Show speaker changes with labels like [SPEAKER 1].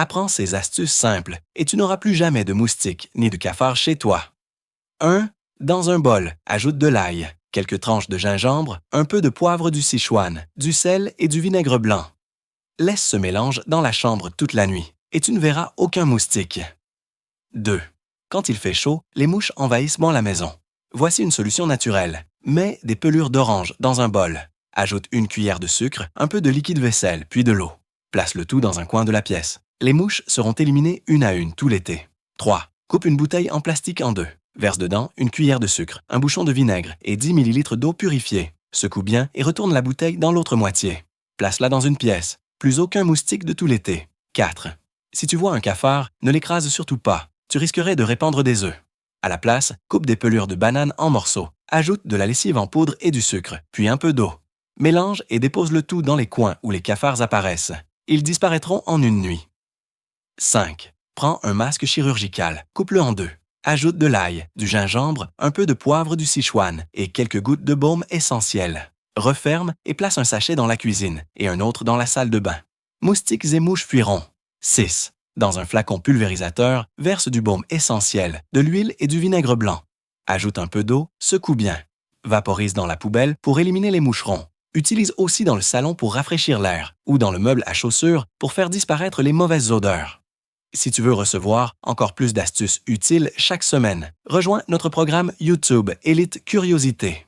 [SPEAKER 1] Apprends ces astuces simples et tu n'auras plus jamais de moustiques ni de cafards chez toi. 1. Dans un bol, ajoute de l'ail, quelques tranches de gingembre, un peu de poivre du Sichuan, du sel et du vinaigre blanc. Laisse ce mélange dans la chambre toute la nuit et tu ne verras aucun moustique. 2. Quand il fait chaud, les mouches envahissent la maison. Voici une solution naturelle. Mets des pelures d'orange dans un bol. Ajoute une cuillère de sucre, un peu de liquide vaisselle, puis de l'eau. Place le tout dans un coin de la pièce. Les mouches seront éliminées une à une tout l'été. 3. Coupe une bouteille en plastique en deux. Verse dedans une cuillère de sucre, un bouchon de vinaigre et 10 ml d'eau purifiée. Secoue bien et retourne la bouteille dans l'autre moitié. Place-la dans une pièce. Plus aucun moustique de tout l'été. 4. Si tu vois un cafard, ne l'écrase surtout pas. Tu risquerais de répandre des œufs. À la place, coupe des pelures de banane en morceaux. Ajoute de la lessive en poudre et du sucre, puis un peu d'eau. Mélange et dépose le tout dans les coins où les cafards apparaissent. Ils disparaîtront en une nuit. 5. Prends un masque chirurgical, coupe-le en deux. Ajoute de l'ail, du gingembre, un peu de poivre du Sichuan et quelques gouttes de baume essentiel. Referme et place un sachet dans la cuisine et un autre dans la salle de bain. Moustiques et mouches fuiront. 6. Dans un flacon pulvérisateur, verse du baume essentiel, de l'huile et du vinaigre blanc. Ajoute un peu d'eau, secoue bien. Vaporise dans la poubelle pour éliminer les moucherons. Utilise aussi dans le salon pour rafraîchir l'air ou dans le meuble à chaussures pour faire disparaître les mauvaises odeurs. Si tu veux recevoir encore plus d'astuces utiles chaque semaine, rejoins notre programme YouTube Élite Curiosité.